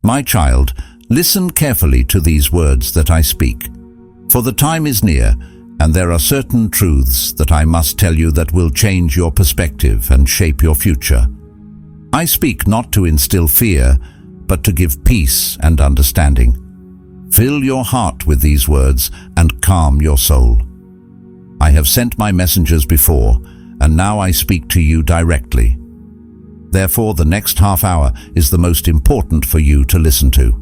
My child, listen carefully to these words that I speak. For the time is near, and there are certain truths that I must tell you that will change your perspective and shape your future. I speak not to instill fear, but to give peace and understanding. Fill your heart with these words and calm your soul. I have sent my messengers before, and now I speak to you directly. Therefore, the next half hour is the most important for you to listen to.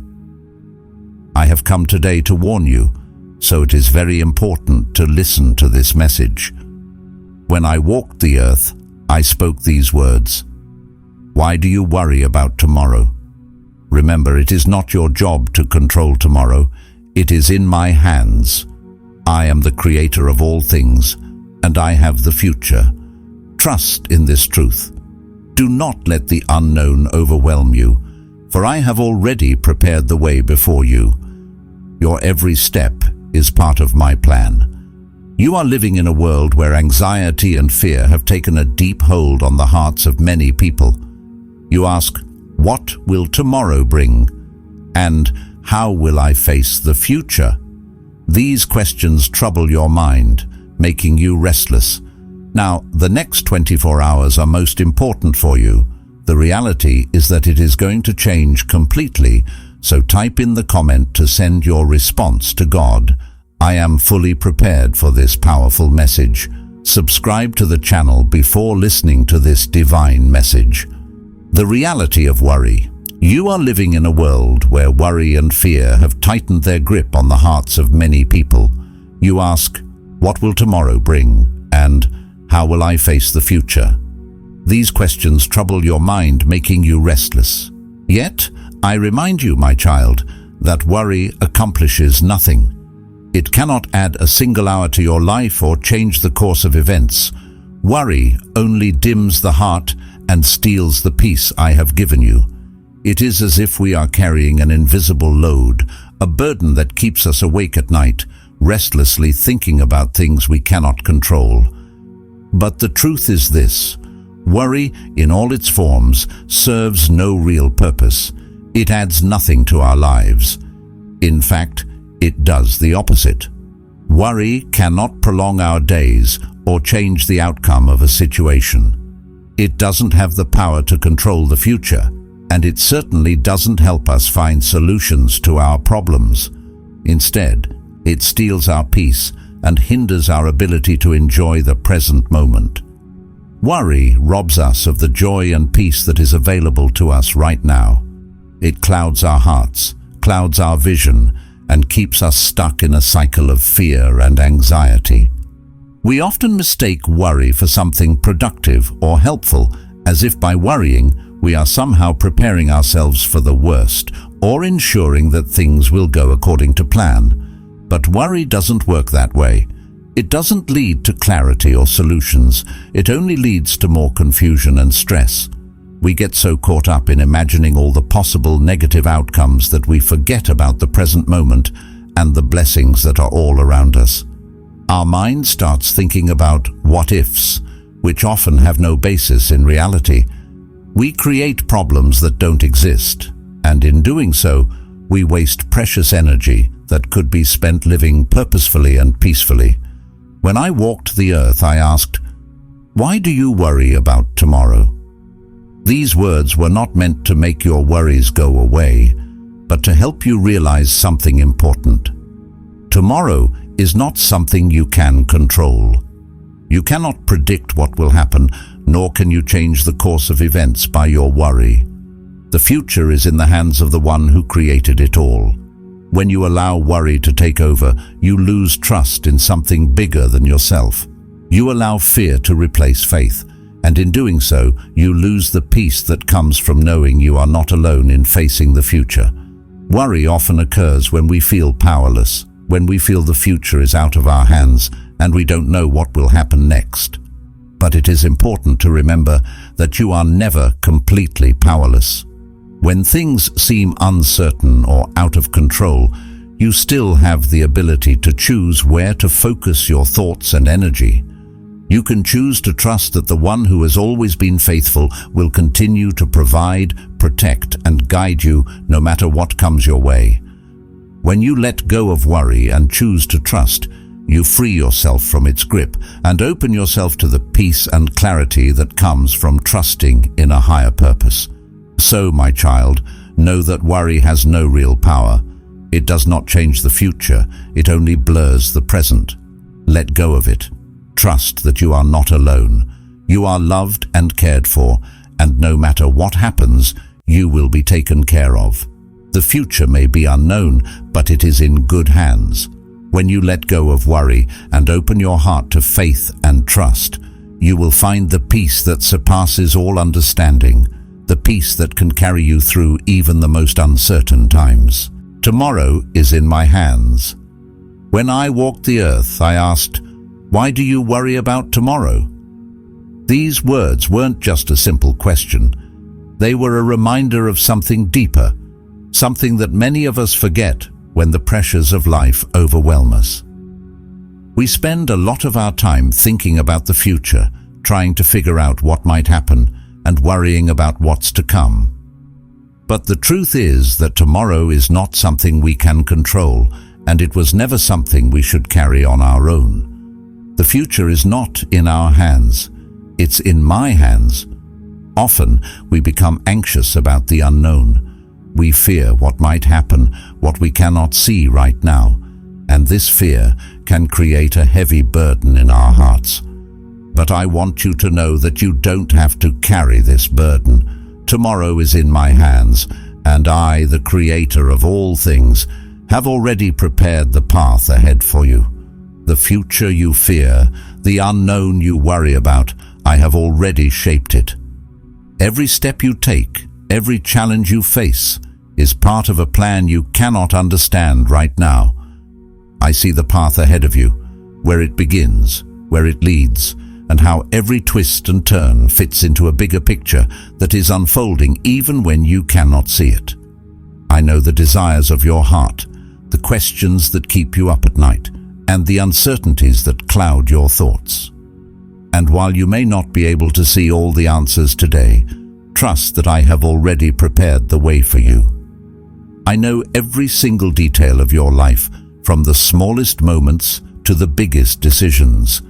I have come today to warn you, so it is very important to listen to this message. When I walked the earth, I spoke these words. Why do you worry about tomorrow? Remember, it is not your job to control tomorrow. It is in my hands. I am the creator of all things, and I have the future. Trust in this truth. Do not let the unknown overwhelm you, for I have already prepared the way before you. Your every step is part of my plan. You are living in a world where anxiety and fear have taken a deep hold on the hearts of many people. You ask, what will tomorrow bring? And how will I face the future? These questions trouble your mind, making you restless. Now, the next 24 hours are most important for you. The reality is that it is going to change completely, so type in the comment to send your response to God. I am fully prepared for this powerful message. Subscribe to the channel before listening to this divine message. The reality of worry. You are living in a world where worry and fear have tightened their grip on the hearts of many people. You ask, what will tomorrow bring? And how will I face the future? These questions trouble your mind, making you restless. Yet, I remind you, my child, that worry accomplishes nothing. It cannot add a single hour to your life or change the course of events. Worry only dims the heart and steals the peace I have given you. It is as if we are carrying an invisible load, a burden that keeps us awake at night, restlessly thinking about things we cannot control. But the truth is this: worry, in all its forms, serves no real purpose. It adds nothing to our lives. In fact, it does the opposite. Worry cannot prolong our days or change the outcome of a situation. It doesn't have the power to control the future, and it certainly doesn't help us find solutions to our problems. Instead, it steals our peace and hinders our ability to enjoy the present moment. Worry robs us of the joy and peace that is available to us right now. It clouds our hearts, clouds our vision, and keeps us stuck in a cycle of fear and anxiety. We often mistake worry for something productive or helpful, as if by worrying we are somehow preparing ourselves for the worst or ensuring that things will go according to plan. But worry doesn't work that way. It doesn't lead to clarity or solutions. It only leads to more confusion and stress. We get so caught up in imagining all the possible negative outcomes that we forget about the present moment and the blessings that are all around us. Our mind starts thinking about what-ifs, which often have no basis in reality. We create problems that don't exist, and in doing so, we waste precious energy that could be spent living purposefully and peacefully. When I walked the earth, I asked, why do you worry about tomorrow? These words were not meant to make your worries go away, but to help you realize something important. Tomorrow is not something you can control. You cannot predict what will happen, nor can you change the course of events by your worry. The future is in the hands of the one who created it all. When you allow worry to take over, you lose trust in something bigger than yourself. You allow fear to replace faith, and in doing so, you lose the peace that comes from knowing you are not alone in facing the future. Worry often occurs when we feel powerless, when we feel the future is out of our hands and we don't know what will happen next. But it is important to remember that you are never completely powerless. When things seem uncertain or out of control, you still have the ability to choose where to focus your thoughts and energy. You can choose to trust that the one who has always been faithful will continue to provide, protect, and guide you no matter what comes your way. When you let go of worry and choose to trust, you free yourself from its grip and open yourself to the peace and clarity that comes from trusting in a higher purpose. So, my child, know that worry has no real power. It does not change the future, it only blurs the present. Let go of it. Trust that you are not alone. You are loved and cared for, and no matter what happens, you will be taken care of. The future may be unknown, but it is in good hands. When you let go of worry and open your heart to faith and trust, you will find the peace that surpasses all understanding, the peace that can carry you through even the most uncertain times. Tomorrow is in my hands. When I walked the earth, I asked, "Why do you worry about tomorrow?" These words weren't just a simple question. They were a reminder of something deeper, something that many of us forget when the pressures of life overwhelm us. We spend a lot of our time thinking about the future, trying to figure out what might happen, and worrying about what's to come. But the truth is that tomorrow is not something we can control, and it was never something we should carry on our own. The future is not in our hands. It's in my hands. Often, we become anxious about the unknown. We fear what might happen, what we cannot see right now, and this fear can create a heavy burden in our hearts. But I want you to know that you don't have to carry this burden. Tomorrow is in my hands, and I, the Creator of all things, have already prepared the path ahead for you. The future you fear, the unknown you worry about, I have already shaped it. Every step you take, every challenge you face, is part of a plan you cannot understand right now. I see the path ahead of you, where it begins, where it leads, and how every twist and turn fits into a bigger picture that is unfolding even when you cannot see it. I know the desires of your heart, the questions that keep you up at night, and the uncertainties that cloud your thoughts. And while you may not be able to see all the answers today, trust that I have already prepared the way for you. I know every single detail of your life, from the smallest moments to the biggest decisions.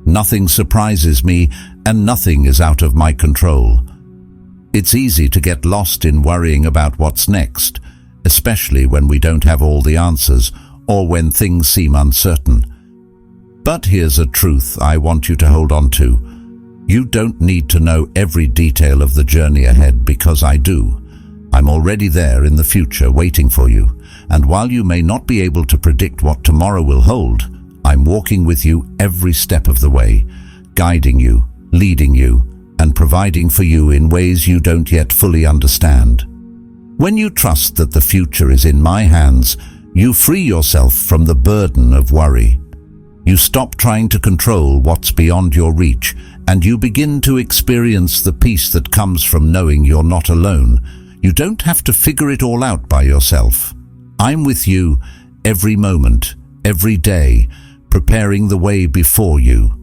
Nothing surprises me, and nothing is out of my control. It's easy to get lost in worrying about what's next, especially when we don't have all the answers or when things seem uncertain. But here's a truth I want you to hold on to. You don't need to know every detail of the journey ahead, because I do. I'm already there in the future waiting for you, and while you may not be able to predict what tomorrow will hold, I'm walking with you every step of the way, guiding you, leading you, and providing for you in ways you don't yet fully understand. When you trust that the future is in my hands, you free yourself from the burden of worry. You stop trying to control what's beyond your reach, and you begin to experience the peace that comes from knowing you're not alone. You don't have to figure it all out by yourself. I'm with you every moment, every day, preparing the way before you.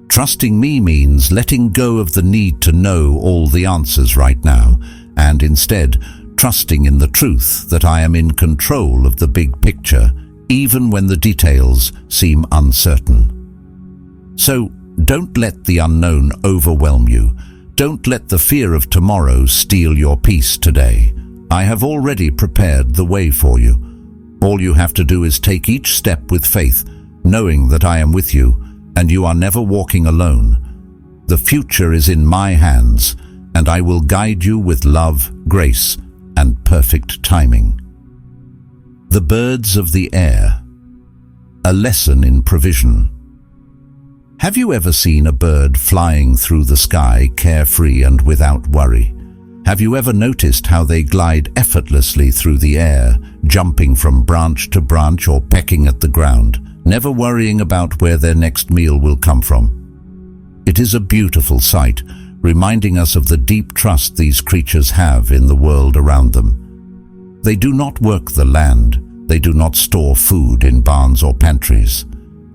Trusting me means letting go of the need to know all the answers right now, and instead trusting in the truth that I am in control of the big picture, even when the details seem uncertain. So don't let the unknown overwhelm you. Don't let the fear of tomorrow steal your peace today. I have already prepared the way for you. All you have to do is take each step with faith, knowing that I am with you, and you are never walking alone. The future is in my hands, and I will guide you with love, grace, and perfect timing. The birds of the air. A lesson in provision. Have you ever seen a bird flying through the sky carefree and without worry? Have you ever noticed how they glide effortlessly through the air, jumping from branch to branch or pecking at the ground, never worrying about where their next meal will come from? It is a beautiful sight, reminding us of the deep trust these creatures have in the world around them. They do not work the land, they do not store food in barns or pantries,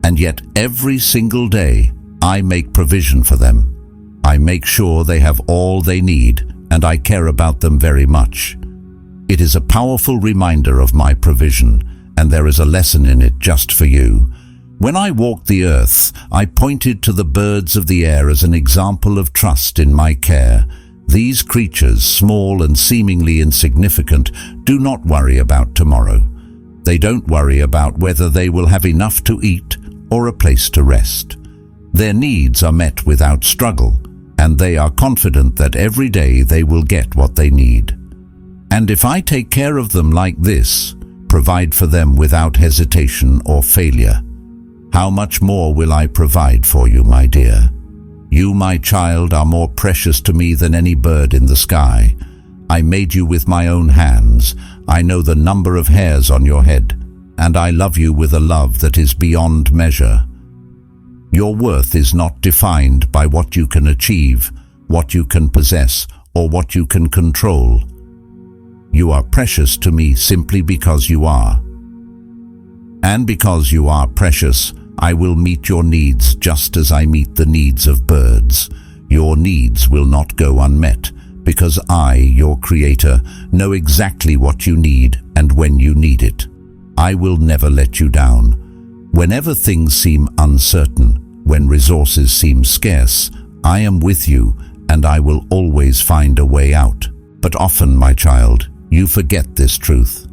and yet every single day, I make provision for them. I make sure they have all they need, and I care about them very much. It is a powerful reminder of my provision, and there is a lesson in it just for you. When I walked the earth, I pointed to the birds of the air as an example of trust in my care. These creatures, small and seemingly insignificant, do not worry about tomorrow. They don't worry about whether they will have enough to eat or a place to rest. Their needs are met without struggle, and they are confident that every day they will get what they need. And if I take care of them like this, provide for them without hesitation or failure, how much more will I provide for you, my dear? You, my child, are more precious to me than any bird in the sky. I made you with my own hands. I know the number of hairs on your head, and I love you with a love that is beyond measure. Your worth is not defined by what you can achieve, what you can possess, or what you can control. You are precious to me simply because you are. And because you are precious, I will meet your needs just as I meet the needs of birds. Your needs will not go unmet, because I, your Creator, know exactly what you need and when you need it. I will never let you down. Whenever things seem uncertain, when resources seem scarce, I am with you, and I will always find a way out. But often, my child, you forget this truth.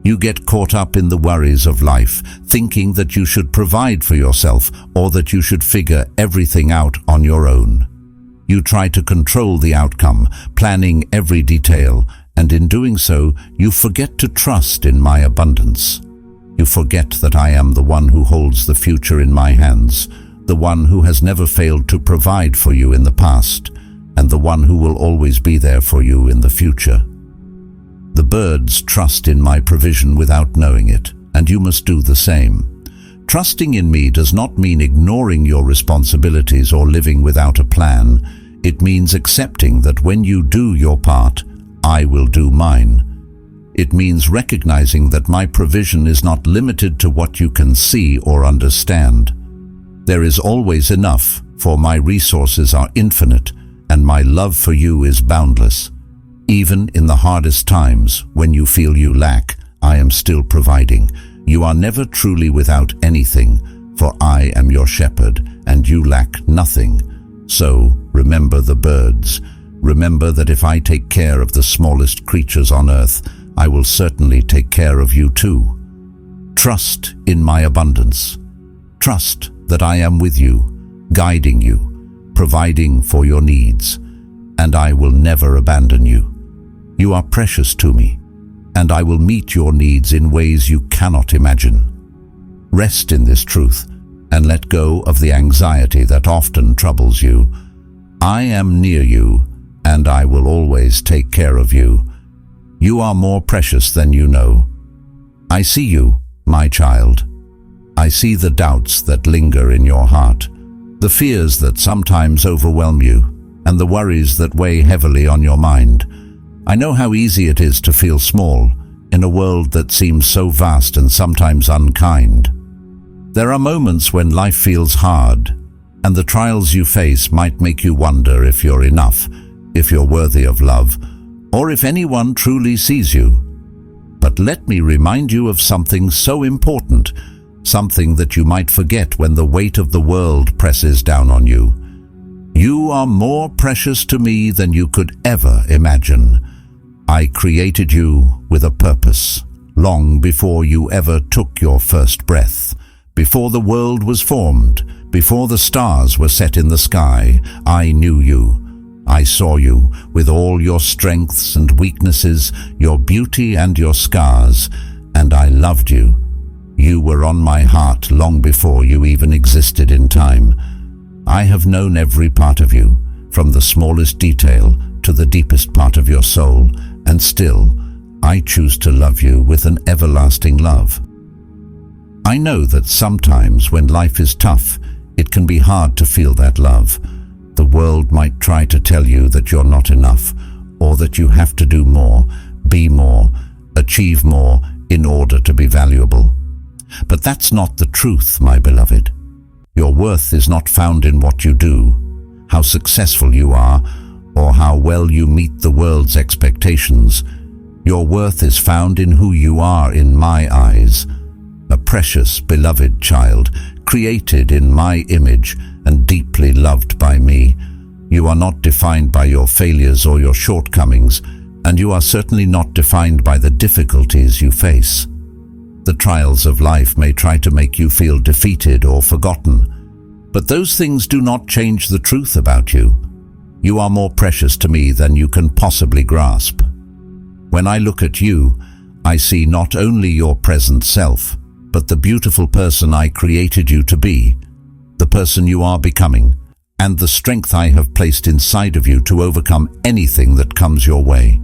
You get caught up in the worries of life, thinking that you should provide for yourself or that you should figure everything out on your own. You try to control the outcome, planning every detail, and in doing so, you forget to trust in my abundance. You forget that I am the one who holds the future in my hands, the one who has never failed to provide for you in the past, and the one who will always be there for you in the future. The birds trust in my provision without knowing it, and you must do the same. Trusting in me does not mean ignoring your responsibilities or living without a plan. It means accepting that when you do your part, I will do mine. It means recognizing that my provision is not limited to what you can see or understand. There is always enough, for my resources are infinite, and my love for you is boundless. Even in the hardest times, when you feel you lack, I am still providing. You are never truly without anything, for I am your shepherd, and you lack nothing. So, remember the birds. Remember that if I take care of the smallest creatures on earth, I will certainly take care of you too. Trust in my abundance. Trust that I am with you, guiding you, providing for your needs, and I will never abandon you. You are precious to me, and I will meet your needs in ways you cannot imagine. Rest in this truth, and let go of the anxiety that often troubles you. I am near you, and I will always take care of you. You are more precious than you know. I see you, my child. I see the doubts that linger in your heart, the fears that sometimes overwhelm you, and the worries that weigh heavily on your mind. I know how easy it is to feel small in a world that seems so vast and sometimes unkind. There are moments when life feels hard, and the trials you face might make you wonder if you're enough, if you're worthy of love, or if anyone truly sees you. But let me remind you of something so important, something that you might forget when the weight of the world presses down on you. You are more precious to me than you could ever imagine. I created you with a purpose, long before you ever took your first breath. Before the world was formed, before the stars were set in the sky, I knew you. I saw you with all your strengths and weaknesses, your beauty and your scars, and I loved you. You were on my heart long before you even existed in time. I have known every part of you, from the smallest detail to the deepest part of your soul, and still, I choose to love you with an everlasting love. I know that sometimes when life is tough, it can be hard to feel that love. The world might try to tell you that you're not enough, or that you have to do more, be more, achieve more in order to be valuable. But that's not the truth, my beloved. Your worth is not found in what you do, how successful you are, or how well you meet the world's expectations. Your worth is found in who you are in my eyes, a precious, beloved child, created in my image and deeply loved by me. You are not defined by your failures or your shortcomings, and you are certainly not defined by the difficulties you face. The trials of life may try to make you feel defeated or forgotten, but those things do not change the truth about you. You are more precious to me than you can possibly grasp. When I look at you, I see not only your present self, but the beautiful person I created you to be, the person you are becoming, and the strength I have placed inside of you to overcome anything that comes your way.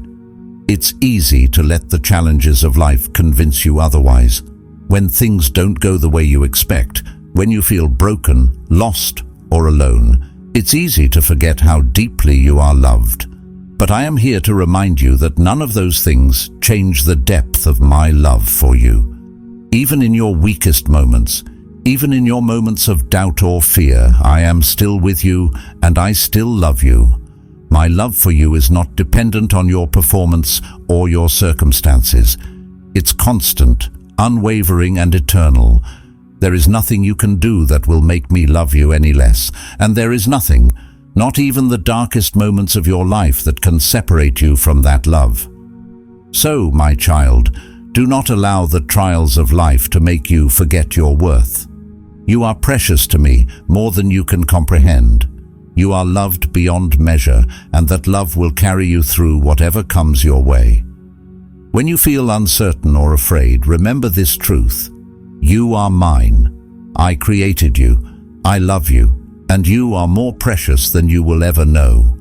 It's easy to let the challenges of life convince you otherwise. When things don't go the way you expect, when you feel broken, lost, or alone, it's easy to forget how deeply you are loved. But I am here to remind you that none of those things change the depth of my love for you. Even in your weakest moments, even in your moments of doubt or fear, I am still with you and I still love you. My love for you is not dependent on your performance or your circumstances. It's constant, unwavering, and eternal. There is nothing you can do that will make me love you any less, and there is nothing, not even the darkest moments of your life, that can separate you from that love. So, my child, do not allow the trials of life to make you forget your worth. You are precious to me more than you can comprehend. You are loved beyond measure, and that love will carry you through whatever comes your way. When you feel uncertain or afraid, remember this truth. You are mine. I created you. I love you, and you are more precious than you will ever know.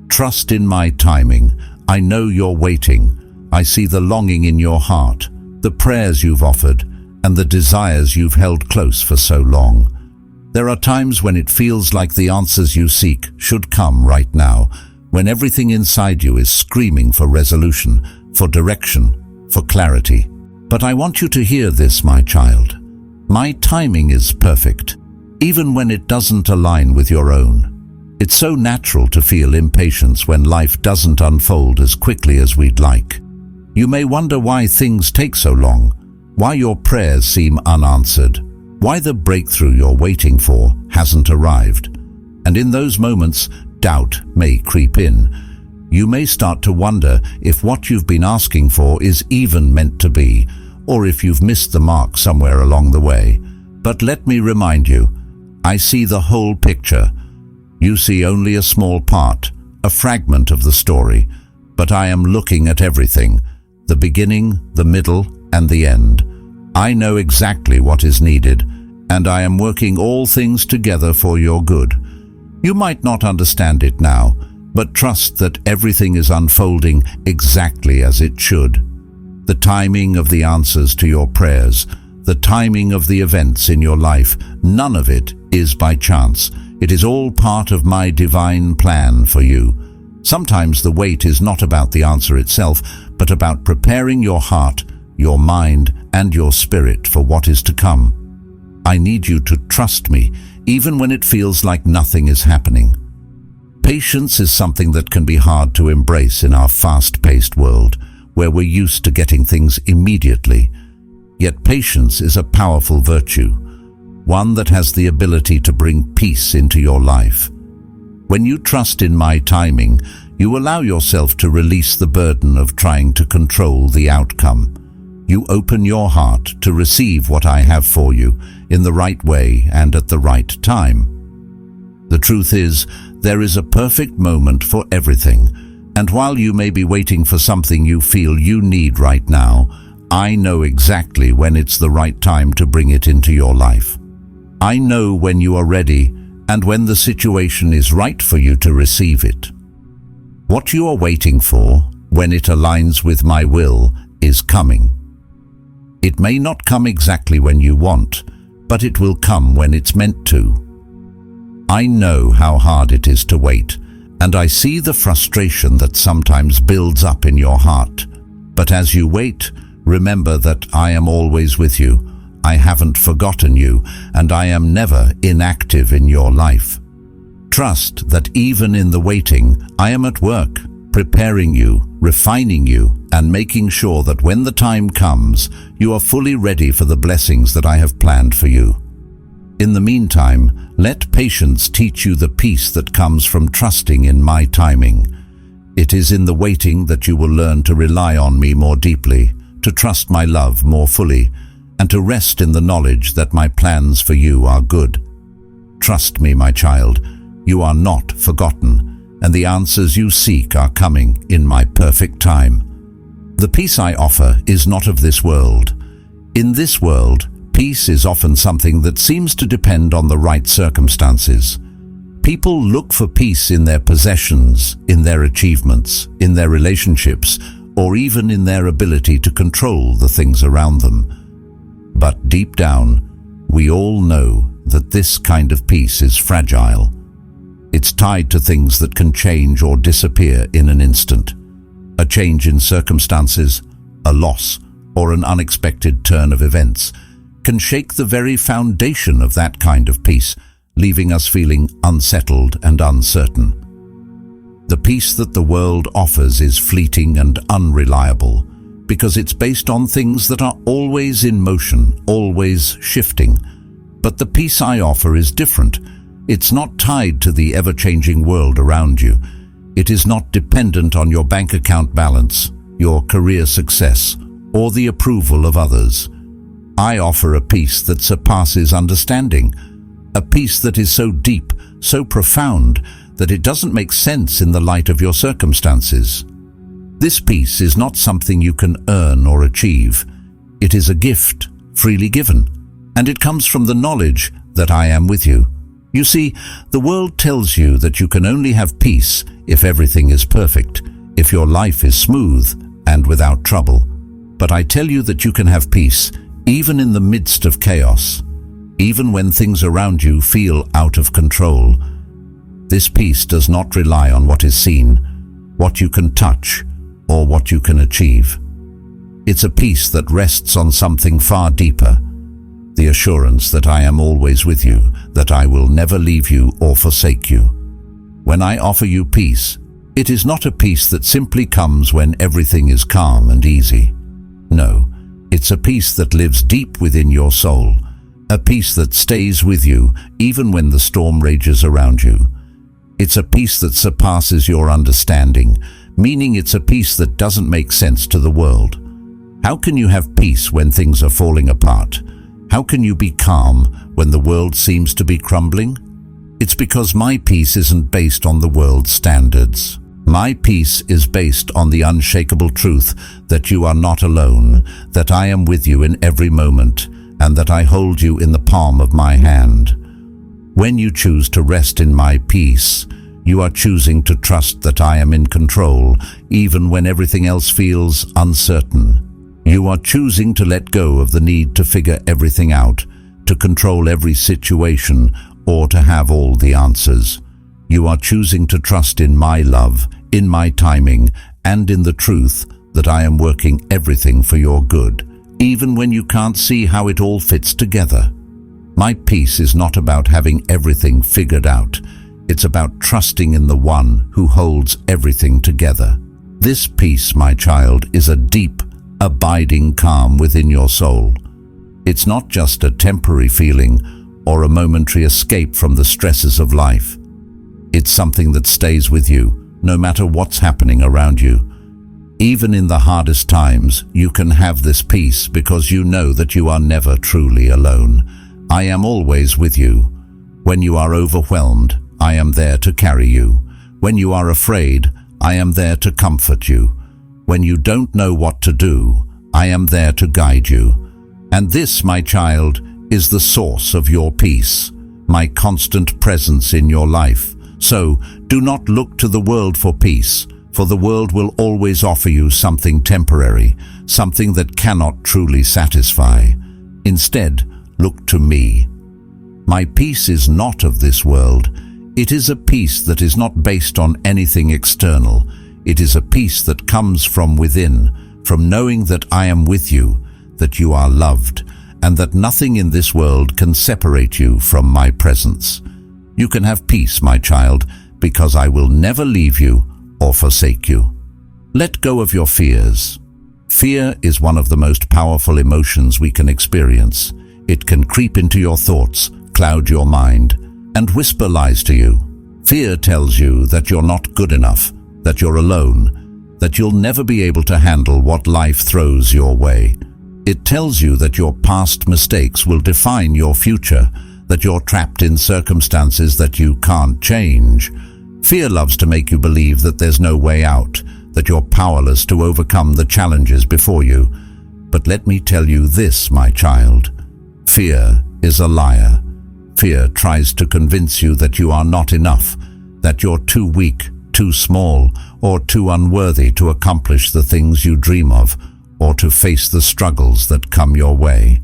Trust in my timing. I know you're waiting. I see the longing in your heart, the prayers you've offered, and the desires you've held close for so long. There are times when it feels like the answers you seek should come right now, when everything inside you is screaming for resolution, for direction, for clarity. But I want you to hear this, my child. My timing is perfect, even when it doesn't align with your own. It's so natural to feel impatience when life doesn't unfold as quickly as we'd like. You may wonder why things take so long, why your prayers seem unanswered, why the breakthrough you're waiting for hasn't arrived. And in those moments, doubt may creep in. You may start to wonder if what you've been asking for is even meant to be, or if you've missed the mark somewhere along the way. But let me remind you, I see the whole picture. You see only a small part, a fragment of the story, but I am looking at everything, the beginning, the middle, and the end. I know exactly what is needed, and I am working all things together for your good. You might not understand it now, but trust that everything is unfolding exactly as it should. The timing of the answers to your prayers, the timing of the events in your life, none of it is by chance. It is all part of my divine plan for you. Sometimes the wait is not about the answer itself, but about preparing your heart, your mind, and your spirit for what is to come. I need you to trust me, even when it feels like nothing is happening. Patience is something that can be hard to embrace in our fast-paced world, where we're used to getting things immediately. Yet patience is a powerful virtue, one that has the ability to bring peace into your life. When you trust in my timing, you allow yourself to release the burden of trying to control the outcome. You open your heart to receive what I have for you in the right way and at the right time. The truth is, there is a perfect moment for everything, and while you may be waiting for something you feel you need right now, I know exactly when it's the right time to bring it into your life. I know when you are ready and when the situation is right for you to receive it. What you are waiting for, when it aligns with my will, is coming. It may not come exactly when you want, but it will come when it's meant to. I know how hard it is to wait, and I see the frustration that sometimes builds up in your heart. But as you wait, remember that I am always with you. I haven't forgotten you, and I am never inactive in your life. Trust that even in the waiting, I am at work, preparing you, refining you, and making sure that when the time comes, you are fully ready for the blessings that I have planned for you. In the meantime, let patience teach you the peace that comes from trusting in my timing. It is in the waiting that you will learn to rely on me more deeply, to trust my love more fully, and to rest in the knowledge that my plans for you are good. Trust me, my child, you are not forgotten, and the answers you seek are coming in my perfect time. The peace I offer is not of this world. In this world, peace is often something that seems to depend on the right circumstances. People look for peace in their possessions, in their achievements, in their relationships, or even in their ability to control the things around them. But deep down, we all know that this kind of peace is fragile. It's tied to things that can change or disappear in an instant. A change in circumstances, a loss, or an unexpected turn of events can shake the very foundation of that kind of peace, leaving us feeling unsettled and uncertain. The peace that the world offers is fleeting and unreliable because it's based on things that are always in motion, always shifting. But the peace I offer is different. It's not tied to the ever-changing world around you. It is not dependent on your bank account balance, your career success, or the approval of others. I offer a peace that surpasses understanding, a peace that is so deep, so profound, that it doesn't make sense in the light of your circumstances. This peace is not something you can earn or achieve. It is a gift, freely given, and it comes from the knowledge that I am with you. You see, the world tells you that you can only have peace if everything is perfect, if your life is smooth and without trouble. But I tell you that you can have peace even in the midst of chaos, even when things around you feel out of control. This peace does not rely on what is seen, what you can touch, or what you can achieve. It's a peace that rests on something far deeper, the assurance that I am always with you, that I will never leave you or forsake you. When I offer you peace, it is not a peace that simply comes when everything is calm and easy. No, it's a peace that lives deep within your soul, a peace that stays with you even when the storm rages around you. It's a peace that surpasses your understanding, meaning it's a peace that doesn't make sense to the world. How can you have peace when things are falling apart? How can you be calm when the world seems to be crumbling? It's because my peace isn't based on the world's standards. My peace is based on the unshakable truth that you are not alone, that I am with you in every moment, and that I hold you in the palm of my hand. When you choose to rest in my peace, you are choosing to trust that I am in control, even when everything else feels uncertain. You are choosing to let go of the need to figure everything out, to control every situation, or to have all the answers. You are choosing to trust in my love, in my timing, and in the truth that I am working everything for your good, even when you can't see how it all fits together. My peace is not about having everything figured out. It's about trusting in the one who holds everything together. This peace, my child, is a deep, abiding calm within your soul. It's not just a temporary feeling or a momentary escape from the stresses of life. It's something that stays with you, no matter what's happening around you. Even in the hardest times, you can have this peace because you know that you are never truly alone. I am always with you. When you are overwhelmed, I am there to carry you. When you are afraid, I am there to comfort you. When you don't know what to do, I am there to guide you. And this, my child, is the source of your peace, my constant presence in your life. So, do not look to the world for peace, for the world will always offer you something temporary, something that cannot truly satisfy. Instead, look to me. My peace is not of this world. It is a peace that is not based on anything external. It is a peace that comes from within, from knowing that I am with you, that you are loved, and that nothing in this world can separate you from my presence. You can have peace, my child, because I will never leave you or forsake you. Let go of your fears. Fear is one of the most powerful emotions we can experience. It can creep into your thoughts, cloud your mind, and whisper lies to you. Fear tells you that you're not good enough, that you're alone, that you'll never be able to handle what life throws your way. It tells you that your past mistakes will define your future, that you're trapped in circumstances that you can't change. Fear loves to make you believe that there's no way out, that you're powerless to overcome the challenges before you. But let me tell you this, my child. Fear is a liar. Fear tries to convince you that you are not enough, that you're too weak, too small, or too unworthy to accomplish the things you dream of, or to face the struggles that come your way.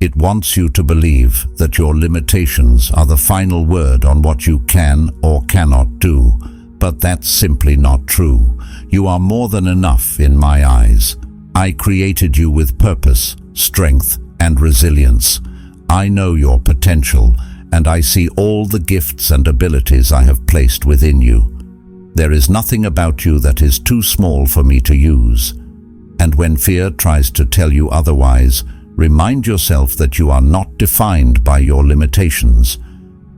It wants you to believe that your limitations are the final word on what you can or cannot do, but that's simply not true. You are more than enough in my eyes. I created you with purpose, strength, and resilience. I know your potential, and I see all the gifts and abilities I have placed within you. There is nothing about you that is too small for me to use. And when fear tries to tell you otherwise, remind yourself that you are not defined by your limitations.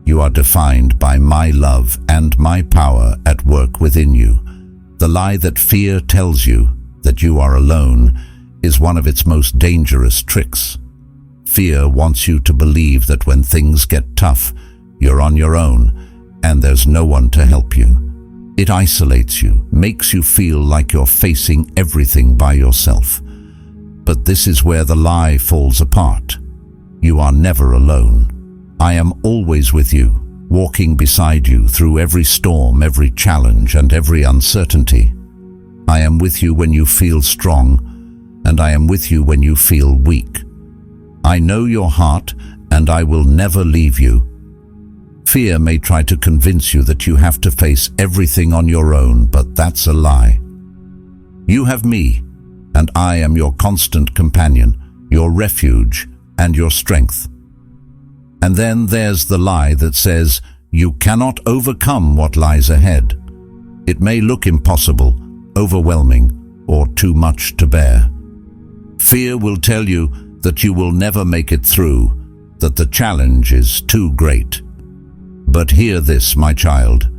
You are defined by my love and my power at work within you. The lie that fear tells you, that you are alone, is one of its most dangerous tricks. Fear wants you to believe that when things get tough, you're on your own, and there's no one to help you. It isolates you, makes you feel like you're facing everything by yourself. But this is where the lie falls apart. You are never alone. I am always with you, walking beside you through every storm, every challenge, and every uncertainty. I am with you when you feel strong, and I am with you when you feel weak. I know your heart, and I will never leave you. Fear may try to convince you that you have to face everything on your own, but that's a lie. You have me, and I am your constant companion, your refuge, and your strength. And then there's the lie that says you cannot overcome what lies ahead. It may look impossible, overwhelming, or too much to bear. Fear will tell you that you will never make it through, that the challenge is too great. But hear this, my child.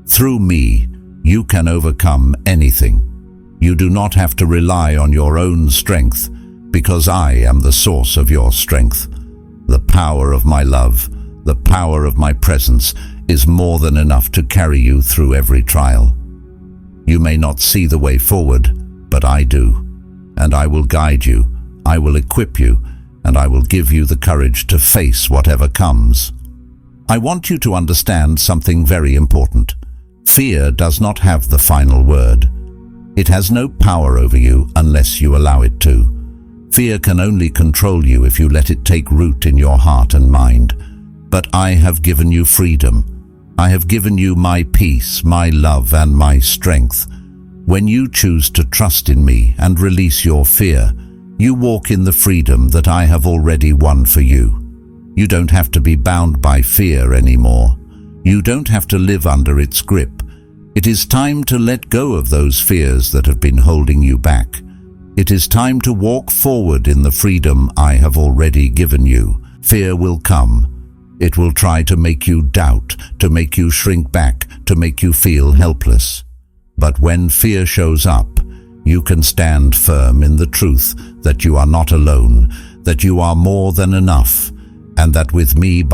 Through me, you can overcome anything. You do not have to rely on your own strength, because I am the source of your strength. The power of my love, the power of my presence, is more than enough to carry you through every trial. You may not see the way forward, but I do. And I will guide you, I will equip you, and I will give you the courage to face whatever comes. I want you to understand something very important. Fear does not have the final word. It has no power over you unless you allow it to. Fear can only control you if you let it take root in your heart and mind. But I have given you freedom. I have given you my peace, my love, and my strength. When you choose to trust in me and release your fear, you walk in the freedom that I have already won for you. You don't have to be bound by fear anymore. You don't have to live under its grip. It is time to let go of those fears that have been holding you back. It is time to walk forward in the freedom I have already given you. Fear will come. It will try to make you doubt, to make you shrink back, to make you feel helpless. But when fear shows up, you can stand firm in the truth that you are not alone, that you are more than enough, and that with me